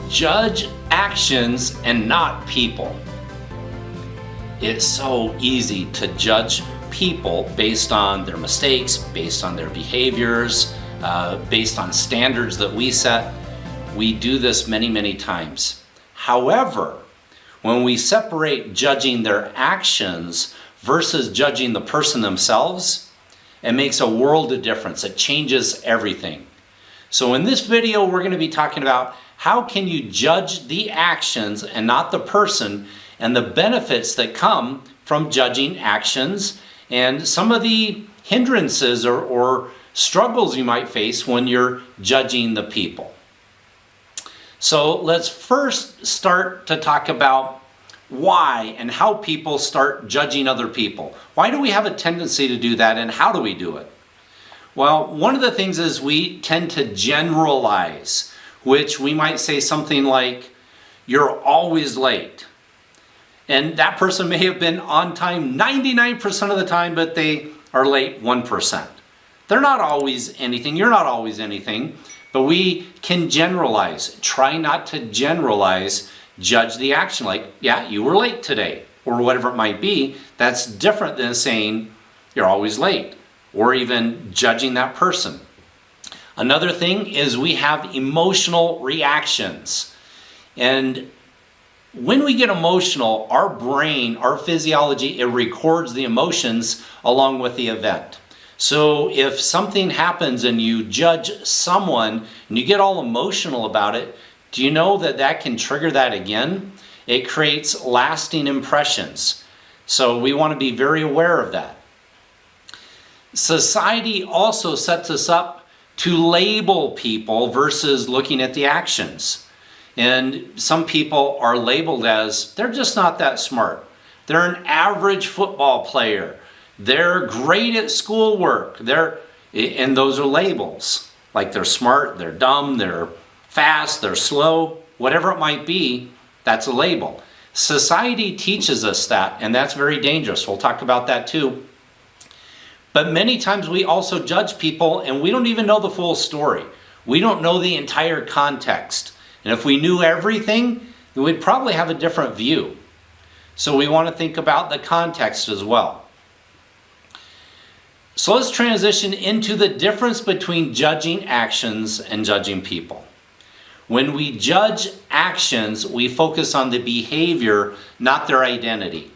Judge actions and not people. It's so easy to judge people based on their mistakes, based on their behaviors, based on standards that we set. We do this many, many times. However, when we separate judging their actions versus judging the person themselves, it makes a world of difference. It changes everything. So in this video, we're going to be talking about how can you judge the actions and not the person, and the benefits that come from judging actions, and some of the hindrances or struggles you might face when you're judging the people. So let's first start to talk about why and how people start judging other people. Why do we have a tendency to do that, and how do we do it? Well, one of the things is we tend to generalize, which we might say something like, "You're always late." And that person may have been on time 99% of the time, but they are late 1%. They're not always anything, you're not always anything, but we can generalize. Try not to generalize, judge the action. Like, yeah, you were late today, or whatever it might be. That's different than saying, "You're always late," or even judging that person. Another thing is we have emotional reactions. And when we get emotional, our brain, our physiology, it records the emotions along with the event. So if something happens and you judge someone and you get all emotional about it, do you know that that can trigger that again? It creates lasting impressions. So we want to be very aware of that. Society also sets us up to label people versus looking at the actions. And some people are labeled as, they're just not that smart. They're an average football player. They're great at schoolwork. And those are labels. Like they're smart, they're dumb, they're fast, they're slow, whatever it might be, that's a label. Society teaches us that, and that's very dangerous. We'll talk about that too. But many times we also judge people and we don't even know the full story. We don't know the entire context. And if we knew everything, then we'd probably have a different view. So we want to think about the context as well. So let's transition into the difference between judging actions and judging people. When we judge actions, we focus on the behavior, not their identity.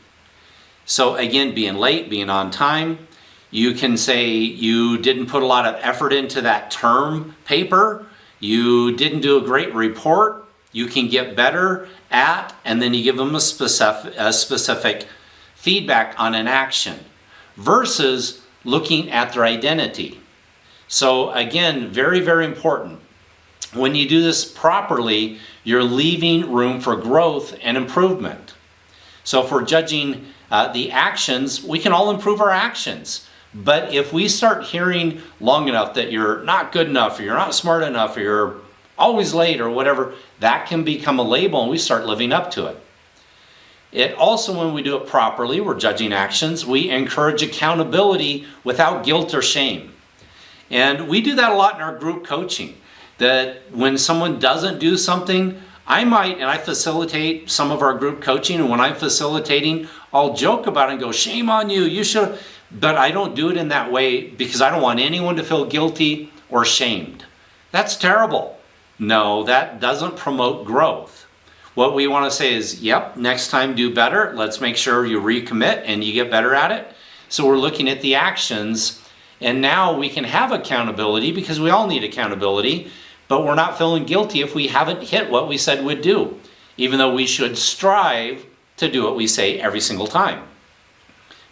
So again, being late, being on time. You can say you didn't put a lot of effort into that term paper. You didn't do a great report. You can get better at, and then you give them a specific feedback on an action versus looking at their identity. So again, very, very important. When you do this properly, you're leaving room for growth and improvement. So if we're judging the actions, we can all improve our actions. But if we start hearing long enough that you're not good enough, or you're not smart enough, or you're always late, or whatever, that can become a label and we start living up to it. It also, when we do it properly, we're judging actions, we encourage accountability without guilt or shame. And we do that a lot in our group coaching, that when someone doesn't do something, and I facilitate some of our group coaching, and when I'm facilitating, I'll joke about it and go, "Shame on you, you should," but I don't do it in that way because I don't want anyone to feel guilty or shamed. That's terrible. No, that doesn't promote growth. What we want to say is, yep, next time do better. Let's make sure you recommit and you get better at it. So we're looking at the actions, and now we can have accountability because we all need accountability, but we're not feeling guilty if we haven't hit what we said we'd do, even though we should strive to do what we say every single time.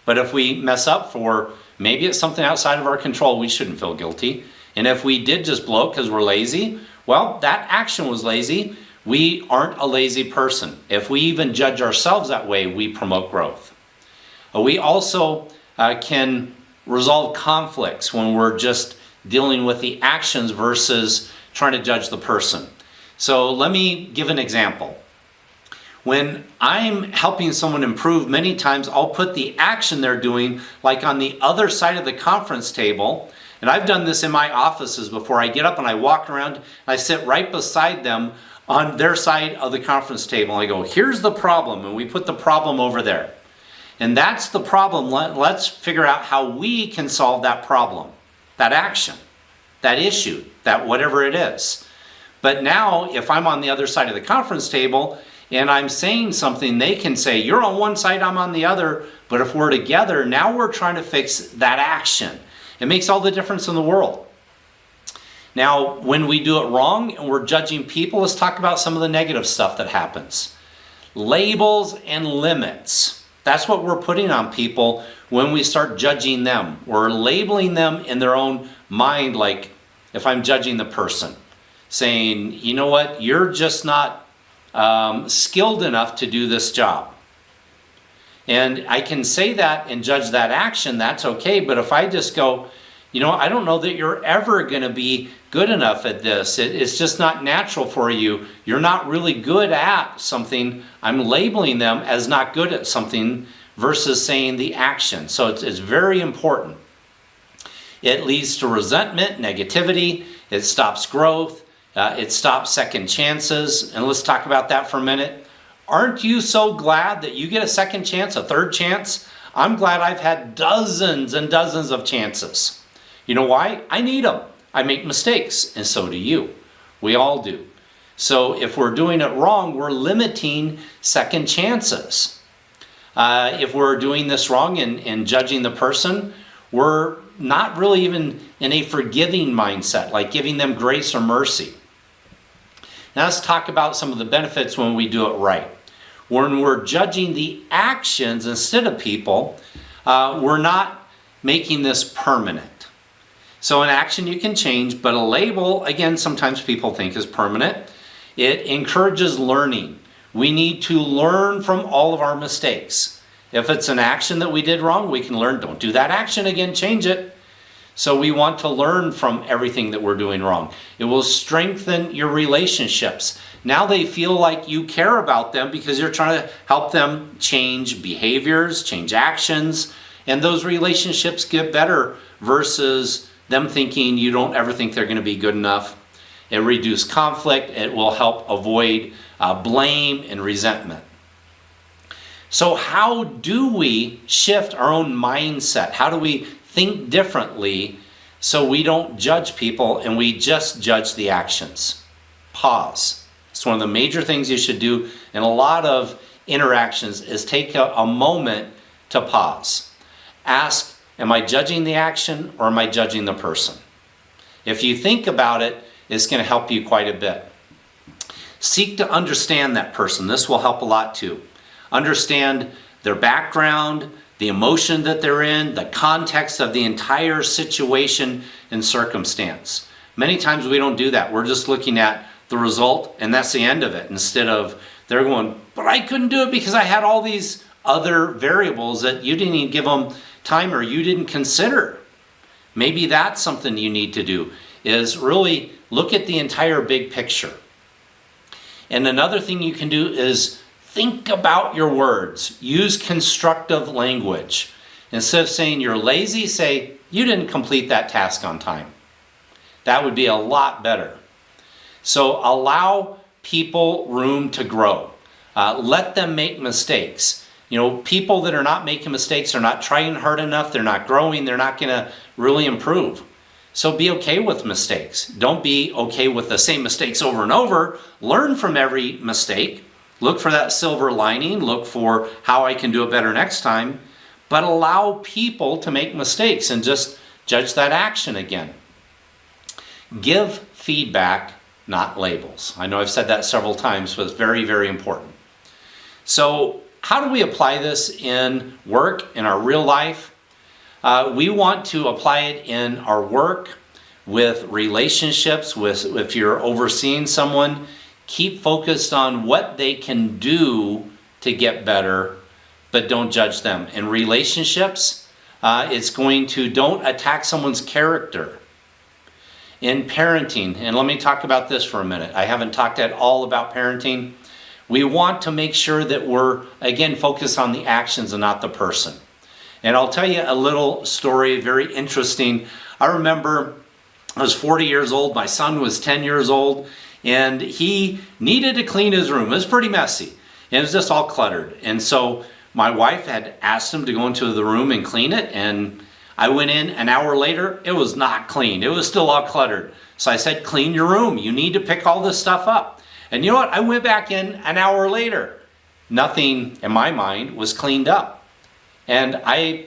But if we mess up for, maybe it's something outside of our control, we shouldn't feel guilty. And if we did just blow it because we're lazy, well, that action was lazy. We aren't a lazy person. If we even judge ourselves that way, we promote growth. We also can resolve conflicts when we're just dealing with the actions versus trying to judge the person. So let me give an example. When I'm helping someone improve, many times I'll put the action they're doing like on the other side of the conference table. And I've done this in my offices before. I get up and I walk around and I sit right beside them on their side of the conference table. I go, here's the problem, and we put the problem over there. And that's the problem. Let's figure out how we can solve that problem, that action, that issue, that whatever it is. But now, if I'm on the other side of the conference table and I'm saying something, they can say, you're on one side, I'm on the other. But if we're together, now we're trying to fix that action. It makes all the difference in the world. Now, when we do it wrong and we're judging people, let's talk about some of the negative stuff that happens. Labels and limits. That's what we're putting on people when we start judging them. We're labeling them in their own mind, like if I'm judging the person, saying, you know what, you're just not skilled enough to do this job. And I can say that and judge that action, that's okay. But if I just go, you know, I don't know that you're ever going to be good enough at this. It's just not natural for you. You're not really good at something. I'm labeling them as not good at something versus saying the action. So it's very important. It leads to resentment, negativity. It stops growth. It stops second chances. And let's talk about that for a minute. Aren't you so glad that you get a second chance, a third chance? I'm glad I've had dozens and dozens of chances. You know why? I need them. I make mistakes, and so do you. We all do. So if we're doing it wrong, we're limiting second chances. If we're doing this wrong and judging the person, we're not really even in a forgiving mindset, like giving them grace or mercy. Now let's talk about some of the benefits when we do it right. When we're judging the actions instead of people, we're not making this permanent. So an action you can change, but a label, again, sometimes people think is permanent. It encourages learning. We need to learn from all of our mistakes. If it's an action that we did wrong, we can learn, don't do that action again, change it. So we want to learn from everything that we're doing wrong. It will strengthen your relationships. Now they feel like you care about them because you're trying to help them change behaviors, change actions, and those relationships get better versus them thinking you don't ever think they're going to be good enough. It reduces conflict. It will help avoid blame and resentment. So how do we shift our own mindset? How do we think differently so we don't judge people and we just judge the actions? Pause. It's one of the major things you should do in a lot of interactions is take a moment to pause. Ask, am I judging the action or am I judging the person? If you think about it, it's going to help you quite a bit. Seek to understand that person. This will help a lot too. Understand their background, the emotion that they're in, the context of the entire situation and circumstance. Many times we don't do that. We're just looking at the result and that's the end of it. Instead of they're going, but I couldn't do it because I had all these other variables that you didn't even give them time or you didn't consider. Maybe that's something you need to do, is really look at the entire big picture. And another thing you can do is think about your words. Use constructive language. Instead of saying you're lazy, say you didn't complete that task on time. That would be a lot better. So allow people room to grow. Let them make mistakes. You know, people that are not making mistakes are not trying hard enough, they're not growing, they're not going to really improve. So be okay with mistakes. Don't be okay with the same mistakes over and over. Learn from every mistake. Look for that silver lining. Look for how I can do it better next time. But allow people to make mistakes and just judge that action again. Give feedback, not labels. I know I've said that several times, but it's very, very important. So how do we apply this in work, in our real life? We want to apply it in our work, with relationships, if you're overseeing someone. Keep focused on what they can do to get better, but don't judge them. In relationships, it's going to don't attack someone's character. In parenting, and let me talk about this for a minute. I haven't talked at all about parenting. We want to make sure that we're, again, focused on the actions and not the person. And I'll tell you a little story, very interesting. I remember I was 40 years old. My son was 10 years old. and he needed to clean his room. It was pretty messy. And it was just all cluttered. And so my wife had asked him to go into the room and clean it, and I went in an hour later, it was not cleaned. It was still all cluttered. So I said, clean your room. You need to pick all this stuff up. And you know what? I went back in an hour later. Nothing in my mind was cleaned up. And I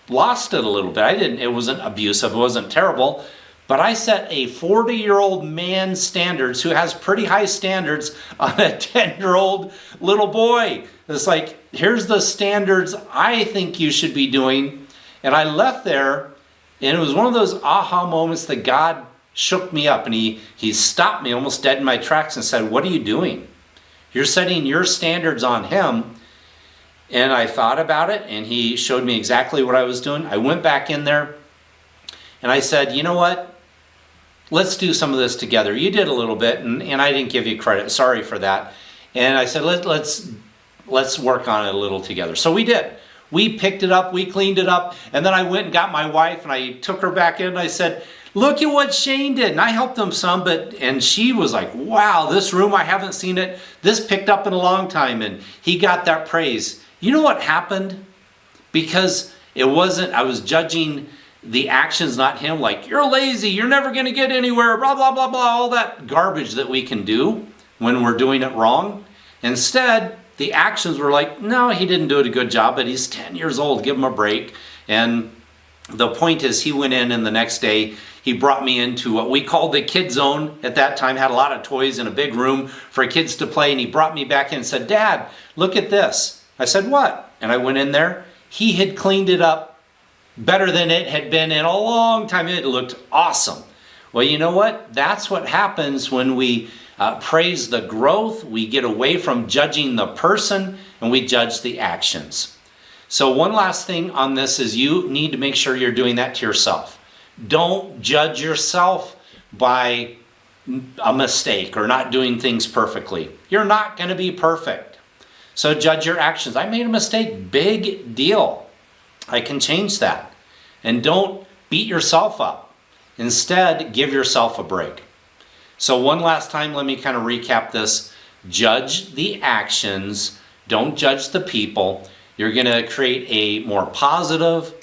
lost it a little bit. It wasn't abusive, it wasn't terrible, but I set a 40-year-old man's standards who has pretty high standards on a 10-year-old little boy. It's like, here's the standards I think you should be doing. And I left there, and it was one of those aha moments that God shook me up, and he stopped me almost dead in my tracks and said, what are you doing? You're setting your standards on him. And I thought about it, and he showed me exactly what I was doing. I went back in there, and I said, you know what? Let's do some of this together. You did a little bit, and I didn't give you credit. Sorry for that. And I said, let's work on it a little together. So we did. We picked it up, we cleaned it up, and then I went and got my wife, and I took her back in, and I said, look at what Shane did. And I helped him some, and she was like, wow, this room, I haven't seen it. This picked up in a long time, and he got that praise. You know what happened? Because I was judging the actions, not him, like, you're lazy, you're never going to get anywhere, blah, blah, blah, blah, all that garbage that we can do when we're doing it wrong. Instead, the actions were like, no, he didn't do it a good job, but he's 10 years old, give him a break. And the point is, he went in, and the next day, he brought me into what we called the kid zone. At that time, had a lot of toys in a big room for kids to play, and he brought me back in and said, Dad, look at this. I said, what? And I went in there. He had cleaned it up better than it had been in a long time. It looked awesome. Well, you know what? That's what happens when we praise the growth. We get away from judging the person, and we judge the actions. So one last thing on this is you need to make sure you're doing that to yourself. Don't judge yourself by a mistake or not doing things perfectly. You're not going to be perfect. So judge your actions. I made a mistake, big deal. I can change that. And don't beat yourself up. Instead, give yourself a break. So one last time, let me kind of recap this. Judge the actions. Don't judge the people. You're going to create a more positive,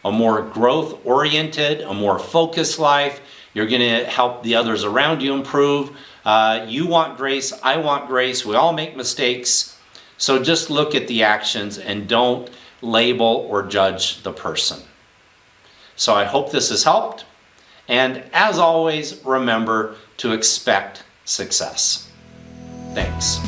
a more growth-oriented, a more focused life. You're going to help the others around you improve. You want grace. I want grace. We all make mistakes. So just look at the actions and don't label or judge the person. So I hope this has helped. And as always, remember to expect success. Thanks.